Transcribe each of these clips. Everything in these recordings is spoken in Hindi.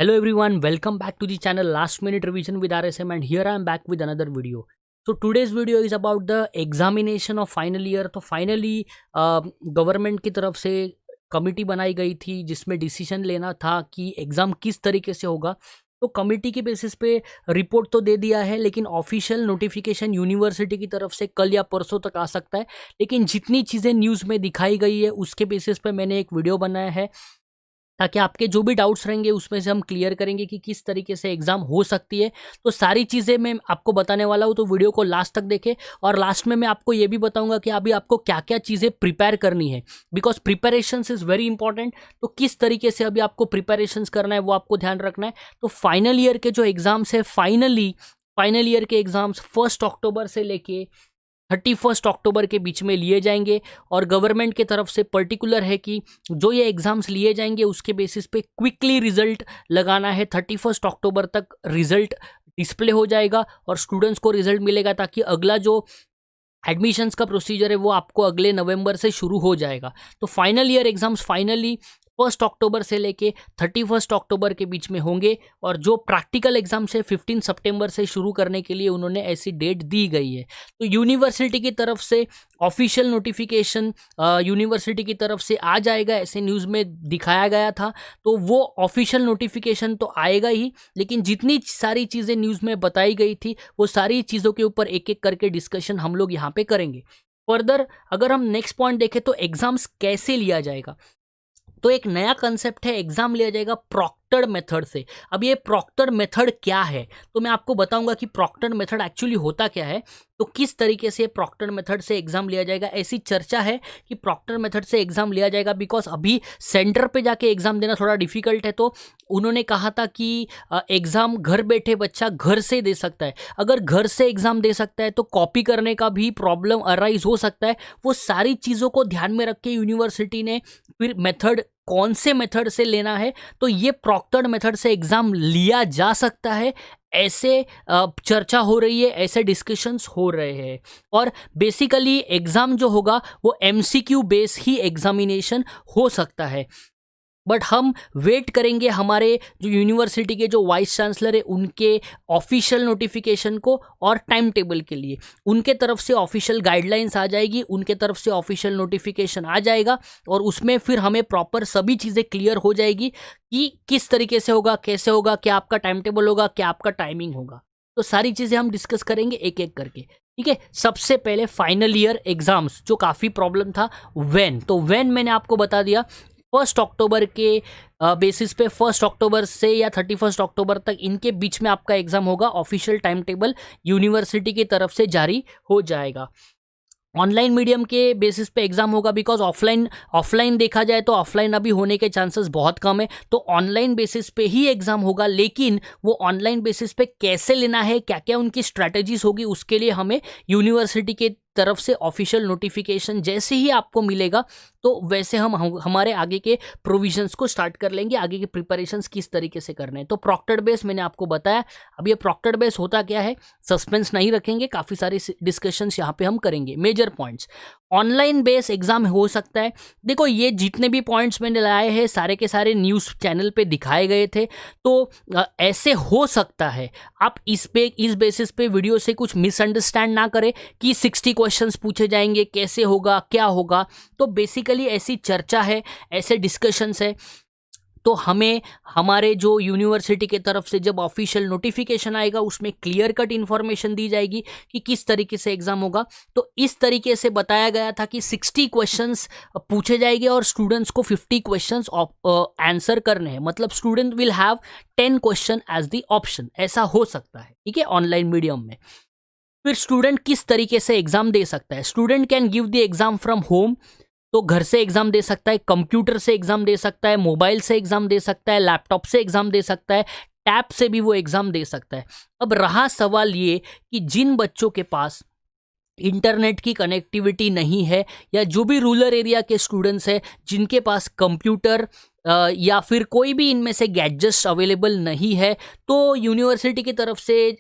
Hello everyone, welcome back to the channel Last Minute Revision with RSM, and here I am back with another video. So today's video is about the examination of final year. तो फाइनली गवर्नमेंट की तरफ से कमिटी बनाई गई थी जिसमें डिसीजन लेना था कि एग्ज़ाम किस तरीके से होगा। तो कमिटी के बेसिस पे रिपोर्ट तो दे दिया है, लेकिन ऑफिशियल नोटिफिकेशन यूनिवर्सिटी की तरफ से कल या परसों तक आ सकता है। लेकिन जितनी चीज़ें न्यूज़ में दिखाई गई है उसके बेसिस पे मैंने एक वीडियो बनाया है ताकि आपके जो भी डाउट्स रहेंगे उसमें से हम क्लियर करेंगे कि किस तरीके से एग्ज़ाम हो सकती है। तो सारी चीज़ें मैं आपको बताने वाला हूँ, तो वीडियो को लास्ट तक देखें। और लास्ट में मैं आपको ये भी बताऊंगा कि अभी आपको क्या क्या चीज़ें प्रिपेयर करनी है, because preparations is very important. तो किस तरीके से अभी आपको प्रिपरेशंस करना है वो आपको ध्यान रखना है। तो फाइनल ईयर के जो एग्ज़ाम्स है, फाइनल ईयर के एग्ज़ाम्स 1 अक्टूबर से लेके 31 अक्टूबर के बीच में लिए जाएंगे। और गवर्नमेंट की तरफ से पर्टिकुलर है कि जो ये एग्ज़ाम्स लिए जाएंगे उसके बेसिस पे क्विकली रिजल्ट लगाना है। 31 अक्टूबर तक रिजल्ट डिस्प्ले हो जाएगा और स्टूडेंट्स को रिजल्ट मिलेगा, ताकि अगला जो एडमिशन्स का प्रोसीजर है वो आपको अगले नवंबर से शुरू हो जाएगा। तो फाइनल ईयर एग्ज़ाम्स फाइनली 1 अक्टूबर से लेके 31 अक्टूबर के बीच में होंगे। और जो प्रैक्टिकल एग्जाम्स है 15 सितंबर से शुरू करने के लिए उन्होंने ऐसी डेट दी गई है। तो यूनिवर्सिटी की तरफ से ऑफिशियल नोटिफिकेशन यूनिवर्सिटी की तरफ से आ जाएगा, ऐसे न्यूज़ में दिखाया गया था। तो वो ऑफिशियल नोटिफिकेशन तो आएगा ही, लेकिन जितनी सारी चीज़ें न्यूज़ में बताई गई थी वो सारी चीज़ों के ऊपर एक एक करके डिस्कशन हम लोग यहाँ पे करेंगे। फर्दर अगर हम नेक्स्ट पॉइंट देखें तो एग्ज़ाम्स कैसे लिया जाएगा, तो एक नया कंसेप्ट है, एग्जाम लिया जाएगा प्रॉक्टर्ड मेथड से। अब ये प्रॉक्टर्ड मेथड क्या है, तो मैं आपको बताऊंगा कि प्रॉक्टर्ड मेथड एक्चुअली होता क्या है, तो किस तरीके से प्रॉक्टर्ड मेथड से एग्जाम लिया जाएगा। ऐसी चर्चा है कि प्रॉक्टर्ड मेथड से एग्जाम लिया जाएगा बिकॉज अभी सेंटर पे जाके एग्जाम देना थोड़ा डिफिकल्ट है। तो उन्होंने कहा था कि एग्जाम घर बैठे बच्चा घर से दे सकता है। अगर घर से एग्जाम दे सकता है तो कॉपी करने का भी प्रॉब्लम अराइज हो सकता है। वो सारी चीज़ों को ध्यान में रख के यूनिवर्सिटी ने फिर मेथड कौन से मेथड से लेना है, तो ये प्रॉक्टर्ड मेथड से एग्जाम लिया जा सकता है, ऐसे चर्चा हो रही है, ऐसे डिस्कशंस हो रहे हैं। और बेसिकली एग्जाम जो होगा वो एमसीक्यू बेस ही एग्जामिनेशन हो सकता है। बट हम वेट करेंगे हमारे जो यूनिवर्सिटी के जो वाइस चांसलर है उनके ऑफिशियल नोटिफिकेशन को और टाइम टेबल के लिए। उनके तरफ से ऑफिशियल गाइडलाइंस आ जाएगी, उनके तरफ से ऑफिशियल नोटिफिकेशन आ जाएगा और उसमें फिर हमें प्रॉपर सभी चीज़ें क्लियर हो जाएगी कि किस तरीके से होगा, कैसे होगा, क्या आपका टाइम टेबल होगा, क्या आपका टाइमिंग होगा। तो सारी चीज़ें हम डिस्कस करेंगे एक एक करके, ठीक है। सबसे पहले फाइनल ईयर एग्जाम्स जो काफ़ी प्रॉब्लम था, तो व्हेन मैंने आपको बता दिया 1 अक्टूबर के बेसिस पे 1 अक्टूबर से या 31 अक्टूबर तक इनके बीच में आपका एग्ज़ाम होगा। ऑफिशियल टाइम टेबल यूनिवर्सिटी की तरफ से जारी हो जाएगा। ऑनलाइन मीडियम के बेसिस पे एग्जाम होगा बिकॉज ऑफलाइन देखा जाए तो ऑफलाइन अभी होने के चांसेस बहुत कम है। तो ऑनलाइन बेसिस पे ही एग्जाम होगा, लेकिन वो ऑनलाइन बेसिस पे कैसे लेना है, क्या क्या उनकी स्ट्रैटेजीज होगी, उसके लिए हमें यूनिवर्सिटी के तरफ से ऑफिशियल नोटिफिकेशन जैसे ही आपको मिलेगा तो वैसे हम हमारे आगे के प्रोविजंस को स्टार्ट कर लेंगे, आगे के प्रिपरेशंस किस तरीके से करने हैं। तो प्रॉक्टर्ड बेस मैंने आपको बताया। अब ये प्रॉक्टर्ड बेस होता क्या है, सस्पेंस नहीं रखेंगे, काफ़ी सारे डिस्कशंस यहाँ पे हम करेंगे। Major points, online base exam हो सकता है। देखो ये जितने भी पॉइंट्स मैंने लाए हैं सारे के सारे न्यूज़ चैनल पे दिखाए गए थे। तो ऐसे हो सकता है, आप इस बेसिस पे वीडियो से कुछ मिसअंडरस्टैंड ना करें कि 60 क्वेश्चंस पूछे जाएंगे, कैसे होगा, क्या होगा। तो बेसिकली ऐसी चर्चा है, ऐसे डिस्कशंस है। तो हमें हमारे जो यूनिवर्सिटी के तरफ से जब ऑफिशियल नोटिफिकेशन आएगा उसमें क्लियर कट इन्फॉर्मेशन दी जाएगी कि किस तरीके से एग्जाम होगा। तो इस तरीके से बताया गया था कि 60 क्वेश्चंस पूछे जाएंगे और स्टूडेंट्स को 50 क्वेश्चंस आंसर करने हैं। मतलब student will have 10 question as the option, ऐसा हो सकता है, ठीक है, ऑनलाइन मीडियम में। फिर स्टूडेंट किस तरीके से एग्जाम दे सकता है, student can give the exam from home, तो घर से एग्जाम दे सकता है, कंप्यूटर से एग्जाम दे सकता है, मोबाइल से एग्जाम दे सकता है, लैपटॉप से एग्जाम दे सकता है, टैब से भी वो एग्जाम दे सकता है। अब रहा सवाल ये कि जिन बच्चों के पास इंटरनेट की कनेक्टिविटी नहीं है या जो भी रूरल एरिया के स्टूडेंट्स हैं जिनके पास कंप्यूटर या फिर कोई भी इनमें से गैजेट्स अवेलेबल नहीं है, तो यूनिवर्सिटी की तरफ से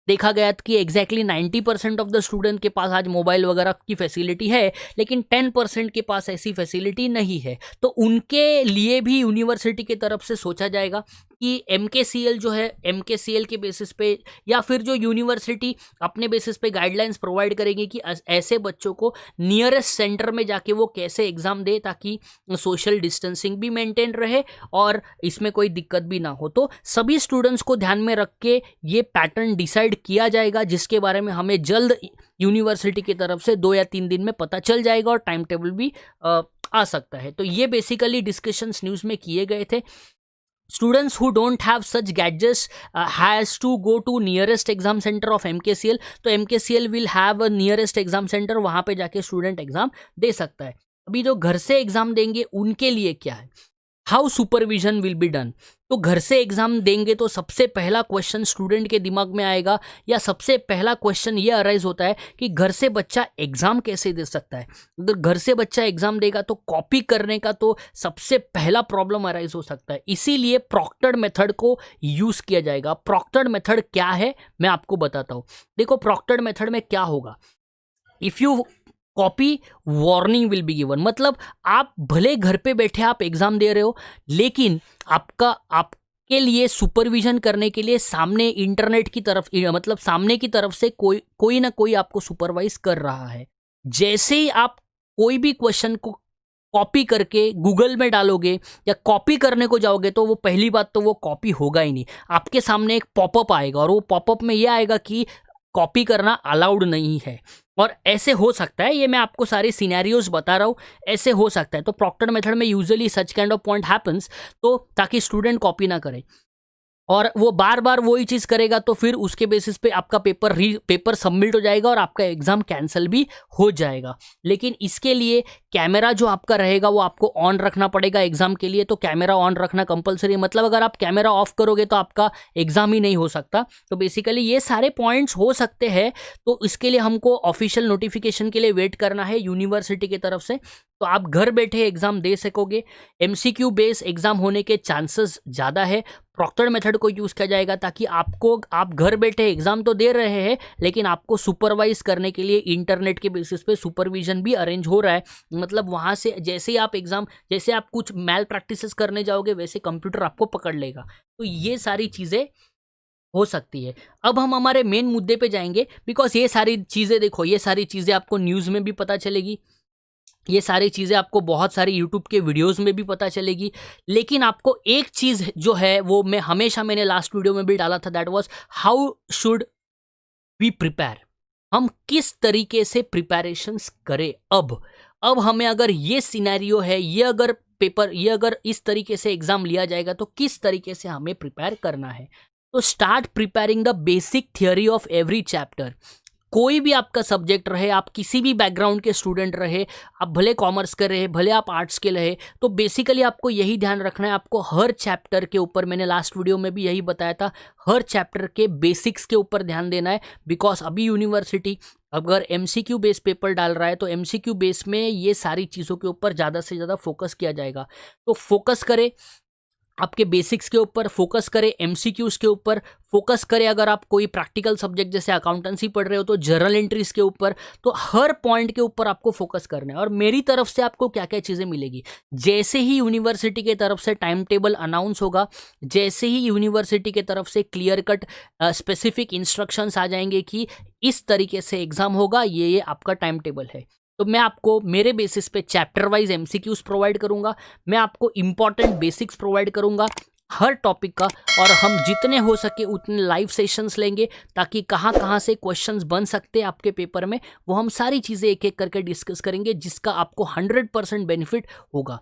देखा गया कि एग्जैक्टली 90% ऑफ द स्टूडेंट के पास आज मोबाइल वगैरह की फैसिलिटी है, लेकिन 10% के पास ऐसी फैसिलिटी नहीं है। तो उनके लिए भी यूनिवर्सिटी की तरफ से सोचा जाएगा कि MKCL जो है, MKCL के बेसिस पे या फिर जो यूनिवर्सिटी अपने बेसिस पे गाइडलाइंस प्रोवाइड करेंगे कि ऐसे बच्चों को नियरेस्ट सेंटर में जाके वो कैसे एग्ज़ाम दे ताकि सोशल डिस्टेंसिंग भी मेंटेन रहे और इसमें कोई दिक्कत भी ना हो। तो सभी स्टूडेंट्स को ध्यान में रख के ये पैटर्न डिसाइड किया जाएगा, जिसके बारे में हमें जल्द यूनिवर्सिटी की तरफ से 2 या 3 दिन में पता चल जाएगा और टाइम टेबल भी आ सकता है। तो ये बेसिकली डिस्कशंस न्यूज़ में किए गए थे। Students who don't have such gadgets has to go to nearest exam center of MKCL. तो MKCL will have a nearest exam center, वहाँ पे जाके स्टूडेंट एग्जाम दे सकता है। अभी जो घर से एग्जाम देंगे उनके लिए क्या है, how supervision will be done. तो घर से एग्जाम देंगे तो सबसे पहला क्वेश्चन स्टूडेंट के दिमाग में आएगा, या सबसे पहला क्वेश्चन ये अराइज होता है कि घर से बच्चा एग्जाम कैसे दे सकता है। अगर घर से बच्चा एग्जाम देगा तो कॉपी करने का तो सबसे पहला प्रॉब्लम अराइज हो सकता है। इसीलिए प्रॉक्टर्ड मेथड को यूज किया जाएगा। प्रॉक्टर्ड मेथड क्या है मैं आपको बताता हूँ। देखो प्रॉक्टर्ड मेथड में क्या होगा, if you copy warning will be given. मतलब आप भले घर पे बैठे आप एग्जाम दे रहे हो, लेकिन आपके लिए सुपरविजन करने के लिए सामने इंटरनेट की तरफ, मतलब सामने की तरफ से कोई ना कोई आपको सुपरवाइज कर रहा है। जैसे ही आप कोई भी क्वेश्चन को कॉपी करके गूगल में डालोगे या कॉपी करने को जाओगे तो वो पहली बात तो वो कॉपी होगा ही नहीं। आपके सामने एक पॉपअप आएगा और वो पॉपअप में ये आएगा कि कॉपी करना अलाउड नहीं है। और ऐसे हो सकता है, ये मैं आपको सारे सिनेरियोज बता रहा हूँ, ऐसे हो सकता है। तो प्रॉक्टर्ड मेथड में usually such kind of point happens, तो ताकि स्टूडेंट कॉपी ना करे और वो बार बार वही चीज़ करेगा तो फिर उसके बेसिस पे आपका पेपर सबमिट हो जाएगा और आपका एग्जाम कैंसिल भी हो जाएगा। लेकिन इसके लिए कैमरा जो आपका रहेगा वो आपको ऑन रखना पड़ेगा एग्जाम के लिए। तो कैमरा ऑन रखना कंपलसरी है, मतलब अगर आप कैमरा ऑफ करोगे तो आपका एग्जाम ही नहीं हो सकता। तो बेसिकली ये सारे पॉइंट्स हो सकते हैं। तो इसके लिए हमको ऑफिशियल नोटिफिकेशन के लिए वेट करना है यूनिवर्सिटी की तरफ से। तो आप घर बैठे एग्जाम दे सकोगे। MCQ बेस एग्जाम होने के चांसेस ज़्यादा है। प्रॉक्टर्ड मेथड को यूज़ किया जाएगा ताकि आप घर बैठे एग्जाम तो दे रहे हैं, लेकिन आपको सुपरवाइज करने के लिए इंटरनेट के बेसिस पे सुपरविजन भी अरेंज हो रहा है। मतलब वहाँ से जैसे ही जैसे आप कुछ मैल प्रैक्टिसेस करने जाओगे वैसे कंप्यूटर आपको पकड़ लेगा। तो ये सारी चीज़ें हो सकती है। अब हम हमारे मेन मुद्दे पे जाएंगे, बिकॉज ये सारी चीज़ें देखो, ये सारी चीज़ें आपको न्यूज़ में भी पता चलेगी, ये सारी चीज़ें आपको बहुत सारी यूट्यूब के वीडियोस में भी पता चलेगी। लेकिन आपको एक चीज़ जो है वो मैंने लास्ट वीडियो में भी डाला था, that was how should we prepare. हम किस तरीके से प्रिपरेशंस करें। अब हमें अगर ये सिनेरियो है, ये अगर इस तरीके से एग्जाम लिया जाएगा तो किस तरीके से हमें प्रिपेयर करना है। तो start preparing the basic theory of every chapter. कोई भी आपका सब्जेक्ट रहे, आप किसी भी बैकग्राउंड के स्टूडेंट रहे, आप भले कॉमर्स के रहे, भले आप आर्ट्स के रहे, तो बेसिकली आपको यही ध्यान रखना है। आपको हर चैप्टर के ऊपर, मैंने लास्ट वीडियो में भी यही बताया था, हर चैप्टर के बेसिक्स के ऊपर ध्यान देना है। बिकॉज अभी यूनिवर्सिटी अगर MCQ बेस पेपर डाल रहा है तो MCQ बेस में ये सारी चीज़ों के ऊपर ज़्यादा से ज़्यादा फोकस किया जाएगा। तो फोकस करें आपके बेसिक्स के ऊपर, फोकस करें MCQs के ऊपर, फोकस करें अगर आप कोई प्रैक्टिकल सब्जेक्ट जैसे अकाउंटेंसी पढ़ रहे हो तो जर्नल एंट्रीज के ऊपर। तो हर पॉइंट के ऊपर आपको फोकस करना है। और मेरी तरफ से आपको क्या क्या चीज़ें मिलेगी, जैसे ही यूनिवर्सिटी के तरफ से टाइम टेबल अनाउंस होगा, जैसे ही यूनिवर्सिटी के तरफ से क्लियर कट स्पेसिफिक इंस्ट्रक्शंस आ जाएंगे कि इस तरीके से एग्जाम होगा, ये आपका टाइम टेबल है, तो मैं आपको मेरे बेसिस पे चैप्टर वाइज MCQs प्रोवाइड करूंगा। मैं आपको इंपॉर्टेंट बेसिक्स प्रोवाइड करूंगा हर टॉपिक का, और हम जितने हो सके उतने लाइव सेशंस लेंगे ताकि कहाँ से क्वेश्चंस बन सकते हैं आपके पेपर में, वो हम सारी चीज़ें एक एक करके डिस्कस करेंगे, जिसका आपको 100% बेनिफिट होगा।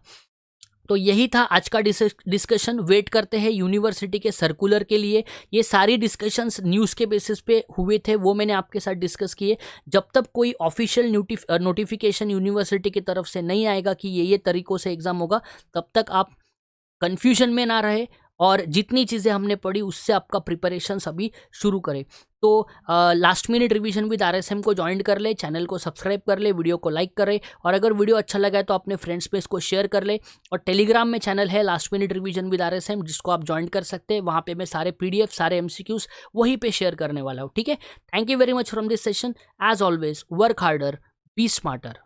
तो यही था आज का डिस्कशन। वेट करते हैं यूनिवर्सिटी के सर्कुलर के लिए। ये सारी डिस्कशंस न्यूज़ के बेसिस पे हुए थे, वो मैंने आपके साथ डिस्कस किए। जब तक कोई ऑफिशियल नोटिफिकेशन यूनिवर्सिटी की तरफ से नहीं आएगा कि ये तरीक़ों से एग्ज़ाम होगा, तब तक आप कन्फ्यूजन में ना रहे और जितनी चीज़ें हमने पढ़ी उससे आपका प्रिपरेशन अभी शुरू करें। तो last minute revision with RSM को ज्वाइन कर ले, चैनल को सब्सक्राइब कर ले, वीडियो को लाइक करे, और अगर वीडियो अच्छा लगा है तो अपने फ्रेंड्स पे इसको शेयर कर ले। और टेलीग्राम में चैनल है last minute revision with RSM, जिसको आप ज्वाइन कर सकते हैं। वहाँ पे मैं सारे PDF, सारे MCQs वहीं पे शेयर करने वाला हूँ। ठीक है, thank you very much from this session. As always work harder, be smarter.